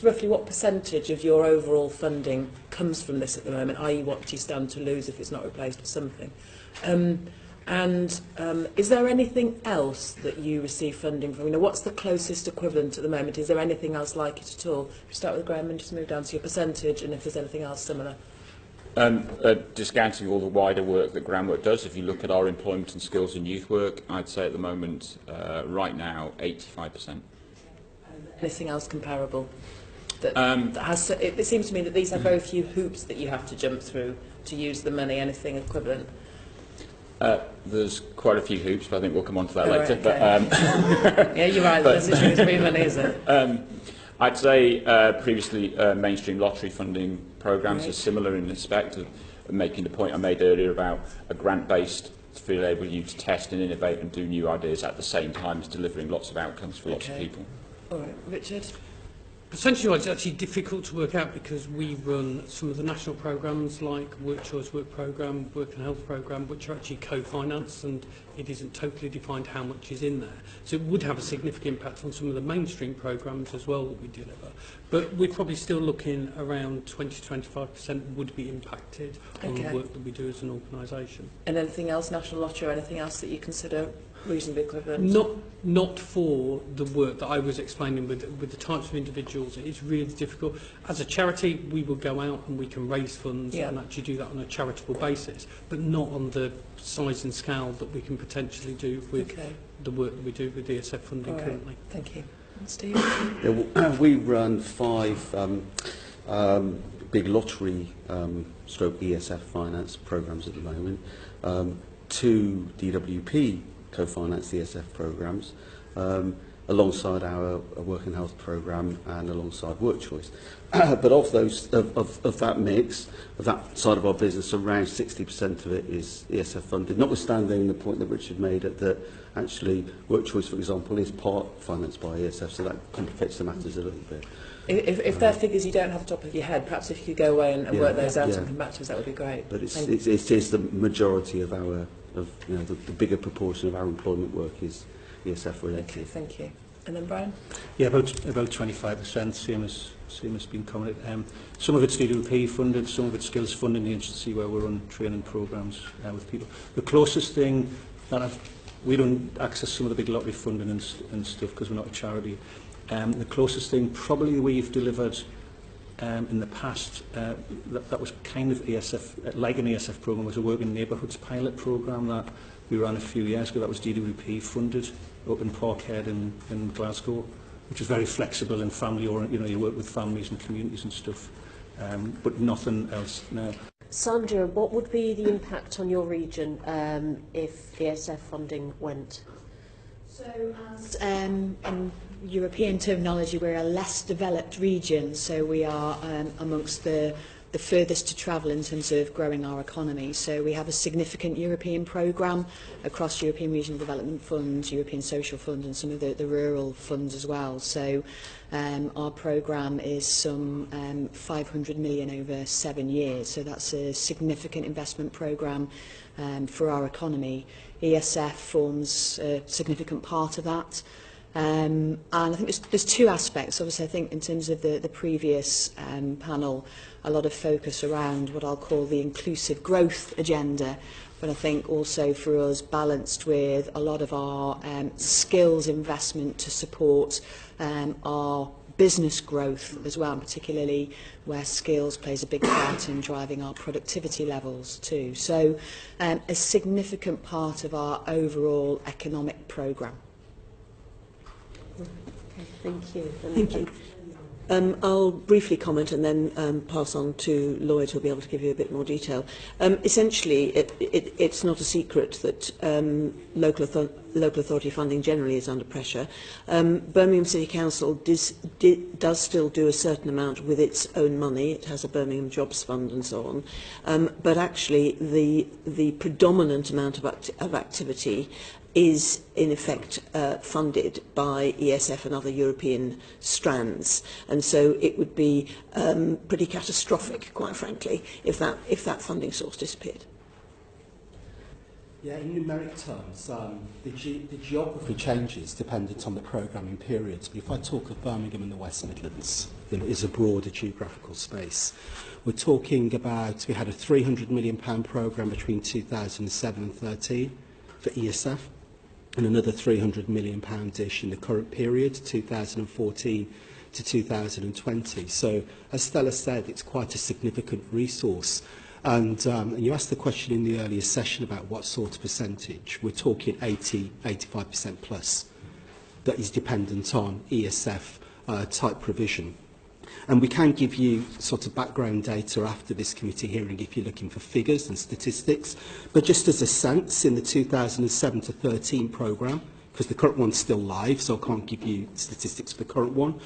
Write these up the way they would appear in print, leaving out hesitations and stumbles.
roughly what percentage of your overall funding comes from this at the moment, i.e. what do you stand to lose if it's not replaced with something? Is there anything else that you receive funding from? You know, what's the closest equivalent at the moment? Is there anything else like it at all? If you start with Graham and just move down to your percentage, and if there's anything else similar. Discounting all the wider work that groundwork does, if you look at our employment and skills and youth work, I'd say at the moment, right now, 85%. Anything else comparable? That has, it seems to me that these have very few hoops that you have to jump through to use the money. Anything equivalent? There's quite a few hoops, but I think we'll come on to that later. Right, okay. But, yeah, you're right. There's free money, is it? I'd say previously mainstream lottery funding programmes are similar in respect of making the point I made earlier about a grant-based to enable you to test and innovate and do new ideas at the same time as delivering lots of outcomes for lots of people. All right, Richard. Percentage-wise, it's actually difficult to work out because we run some of the national programmes like Work Choice Work Programme, Work and Health Programme, which are actually co-financed, and it isn't totally defined how much is in there. So it would have a significant impact on some of the mainstream programmes as well that we deliver. But we're probably still looking around 20–25% would be impacted on the work that we do as an organisation. And anything else, national lottery, or anything else that you consider reasonably equivalent? Not for the work that I was explaining with the types of individuals. It's really difficult. As a charity, we will go out and we can raise funds and actually do that on a charitable basis, but not on the size and scale that we can potentially do with the work that we do with ESF funding currently. Thank you. And Steve? Yeah, we run 5 big lottery stroke ESF finance programmes at the moment. 2 DWP co-finance ESF programmes, alongside our Work and Health programme and alongside Work Choice. But of those, of that mix, of that side of our business, around 60% of it is ESF funded, notwithstanding the point that Richard made that actually Work Choice, for example, is part financed by ESF, so that complicates the matters a little bit. If there are figures you don't have the top of your head, perhaps if you could go away and work those out and come back to us, that would be great. But it is the majority of our, the bigger proportion of our employment work is ESF related. Okay, thank you. And then Brian? Yeah, about 25%, same as been commented. Some of it's DWP funded, some of it's skills funded in the agency where we run training programmes with people. The closest thing that we don't access some of the big lottery funding and stuff because we're not a charity. The closest thing probably we've delivered in the past that was kind of ESF, like an ESF programme, was a working neighbourhoods pilot programme that we ran a few years ago. That was DWP funded up in Parkhead in Glasgow, which is very flexible and family oriented. You work with families and communities and stuff, but nothing else now. Sandra, what would be the impact on your region if ESF funding went? So, as in European terminology, we're a less developed region, so we are amongst the furthest to travel in terms of growing our economy. So we have a significant European programme across European Regional Development Funds, European Social Fund and some of the rural funds as well. So our programme is some 500 million over 7 years, so that's a significant investment programme for our economy. ESF forms a significant part of that. And I think there's 2 aspects. Obviously, I think in terms of the previous panel, a lot of focus around what I'll call the inclusive growth agenda, but I think also for us balanced with a lot of our skills investment to support our business growth as well, and particularly where skills plays a big part in driving our productivity levels too. So a significant part of our overall economic programme. Okay, thank you. Thank you. I'll briefly comment and then pass on to Lloyd, who'll be able to give you a bit more detail. Essentially, it's not a secret that local authority funding generally is under pressure. Birmingham City Council does still do a certain amount with its own money. It has a Birmingham Jobs Fund and so on. But actually, the predominant amount of activity is in effect funded by ESF and other European strands, and so it would be pretty catastrophic, quite frankly, if that funding source disappeared. Yeah, in numeric terms, the geography changes dependent on the programming periods. But if I talk of Birmingham and the West Midlands, that is a broader geographical space. We're talking about, we had a £300 million programme between 2007 and 13 for ESF, and another £300 million-ish in the current period, 2014 to 2020. So, as Stella said, it's quite a significant resource. And you asked the question in the earlier session about what sort of percentage. We're talking 85% plus that is dependent on ESF type provision. And we can give you sort of background data after this committee hearing if you're looking for figures and statistics. But just as a sense, in the 2007 to 13 programme, because the current one's still live, so I can't give you statistics for the current one,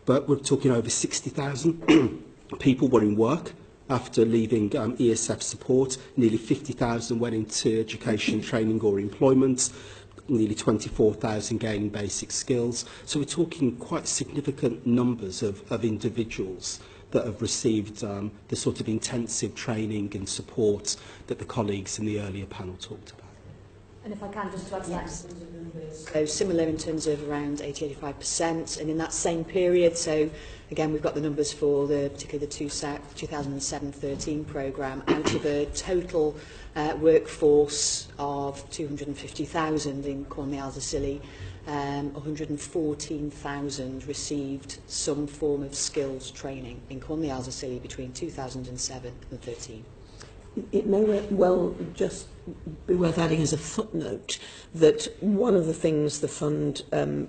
but we're talking over 60,000 people were in work after leaving ESF support. Nearly 50,000 went into education, training or employment. Nearly 24,000 gaining basic skills. So we're talking quite significant numbers of individuals that have received the sort of intensive training and support that the colleagues in the earlier panel talked about. And if I can just add that, so similar in terms of around 80-85%, and in that same period, so again we've got the numbers for particularly the 2007-13 programme, out of a total workforce of 250,000 in Cornwall-Scilly, 114,000 received some form of skills training in Cornwall-Scilly between 2007 and 13. It may well just be worth adding as a footnote that one of the things the fund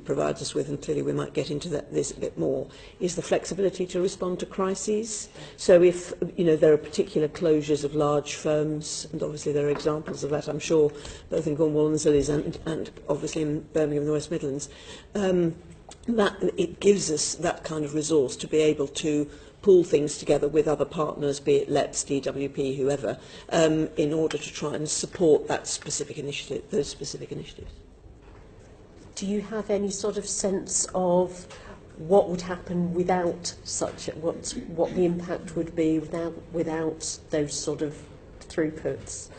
provides us with, and clearly we might get into this a bit more, is the flexibility to respond to crises. So if there are particular closures of large firms, and obviously there are examples of that, I'm sure, both in Cornwall and Scilly and obviously in Birmingham and the West Midlands, that it gives us that kind of resource to be able to pull things together with other partners, be it LEPS, DWP, whoever, in order to try and support that specific initiative, those specific initiatives. Do you have any sort of sense of what would happen without such, what the impact would be without those sort of throughputs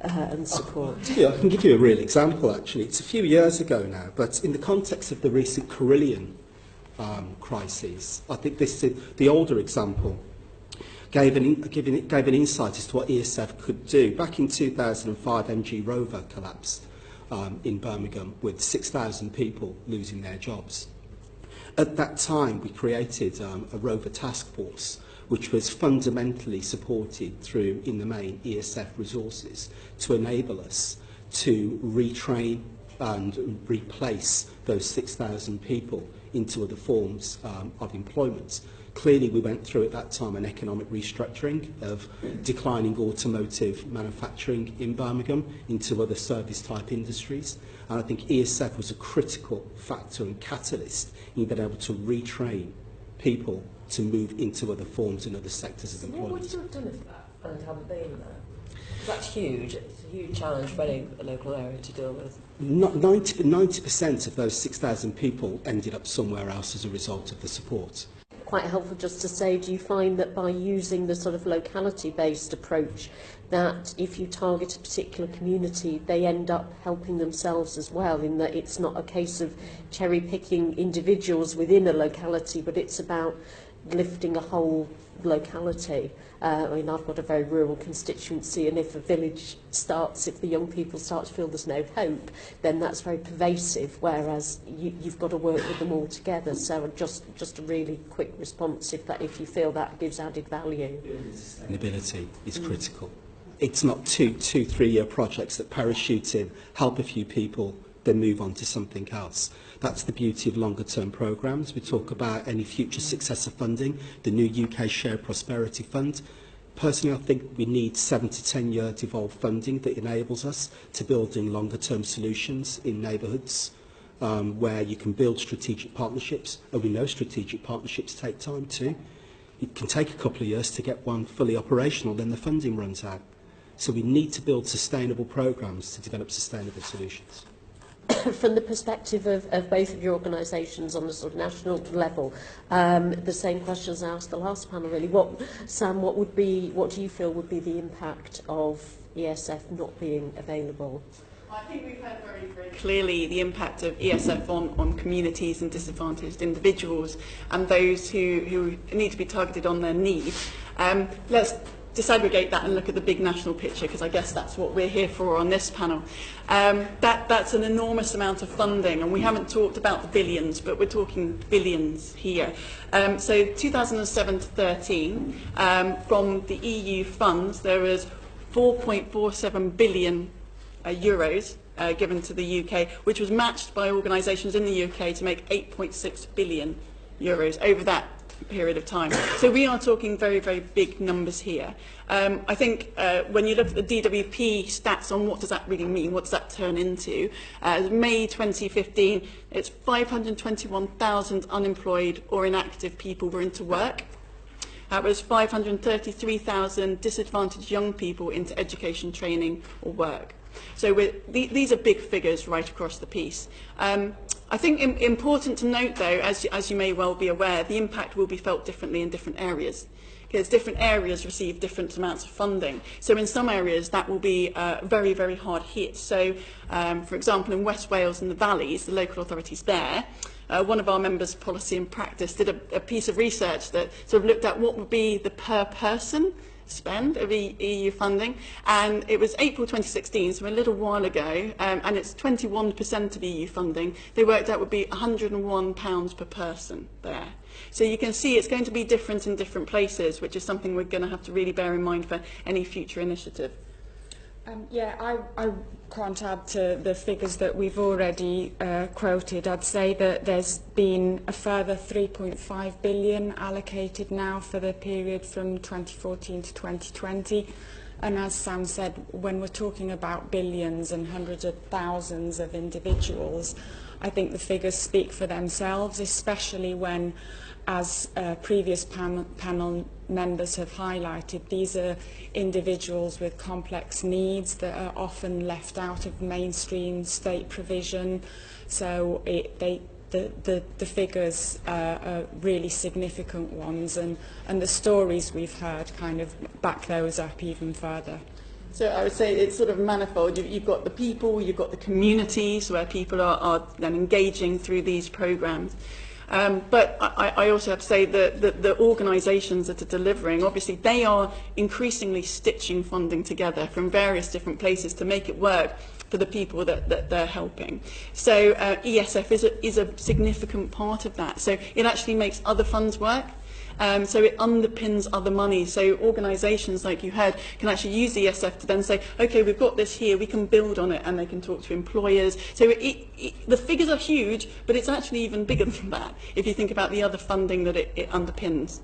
and support? Yeah, I can give you a real example actually. It's a few years ago now, but in the context of the recent Carillion crises, I think the older example gave an insight as to what ESF could do. Back in 2005, MG Rover collapsed in Birmingham with 6,000 people losing their jobs. At that time, we created a Rover task force, which was fundamentally supported through, in the main, ESF resources to enable us to retrain and replace those 6,000 people into other forms of employment. Clearly, we went through at that time an economic restructuring of declining automotive manufacturing in Birmingham into other service-type industries. And I think ESF was a critical factor and catalyst in being able to retrain people to move into other forms and other sectors of employment. What would you have done if that fund hadn't been there? That's huge. It's a huge challenge for any local area to deal with. 90% of those 6,000 people ended up somewhere else as a result of the support. Quite helpful just to say, do you find that by using the sort of locality-based approach, that if you target a particular community, they end up helping themselves as well, in that it's not a case of cherry-picking individuals within a locality, but it's about lifting a whole locality? I mean, I've got a very rural constituency, and if a village starts, if the young people start to feel there's no hope, then that's very pervasive, whereas you've got to work with them all together. So just a really quick response if you feel that gives added value. Sustainability is critical. It's not two 3-year projects that parachute in, help a few people, then move on to something else. That's the beauty of longer-term programmes. We talk about any future successor funding, the new UK Shared Prosperity Fund. Personally, I think we need 7 to 10-year devolved funding that enables us to building longer-term solutions in neighbourhoods where you can build strategic partnerships. And we know strategic partnerships take time too. It can take a couple of years to get one fully operational, then the funding runs out. So we need to build sustainable programmes to develop sustainable solutions. from the perspective of both of your organisations on a sort of national level, the same questions I asked the last panel really. Sam, what do you feel would be the impact of ESF not being available? I think we've heard very, very clearly the impact of ESF on communities and disadvantaged individuals and those who need to be targeted on their need. Let's disaggregate that and look at the big national picture, because I guess that's what we're here for on this panel. That's an enormous amount of funding, and we haven't talked about the billions, but we're talking billions here. So 2007 to 13, from the EU funds, there was 4.47 billion euros given to the UK, which was matched by organisations in the UK to make 8.6 billion euros over that period of time. So we are talking very, very big numbers here. I think when you look at the DWP stats on what does that really mean, what does that turn into, May 2015, it's 521,000 unemployed or inactive people were into work. That was 533,000 disadvantaged young people into education, training or work. So these are big figures right across the piece. I think important to note, though, as you may well be aware, the impact will be felt differently in different areas, because different areas receive different amounts of funding. So in some areas that will be very, very hard hit. So, for example, in West Wales and the valleys, the local authorities there, one of our members, Policy and Practice, did a piece of research that sort of looked at what would be the per person spend of EU funding, and it was April 2016, so a little while ago, and it's 21% of EU funding. They worked out would be £101 per person there. So you can see it's going to be different in different places, which is something we're going to have to really bear in mind for any future initiative. I can't add to the figures that we've already quoted. I'd say that there's been a further 3.5 billion allocated now for the period from 2014 to 2020. And as Sam said, when we're talking about billions and hundreds of thousands of individuals, I think the figures speak for themselves, especially when, as previous panel members have highlighted, these are individuals with complex needs that are often left out of mainstream state provision. So the figures are really significant ones, and the stories we've heard kind of back those up even further. So I would say it's sort of manifold. You've got the people, you've got the communities where people are then engaging through these programmes. But I also have to say that the organisations that are delivering, obviously they are increasingly stitching funding together from various different places to make it work for the people that they're helping. So ESF is a significant part of that. So it actually makes other funds work. So it underpins other money. So organisations, like you heard, can actually use the ESF to then say, OK, we've got this here, we can build on it, and they can talk to employers. So the figures are huge, but it's actually even bigger than that if you think about the other funding that it underpins.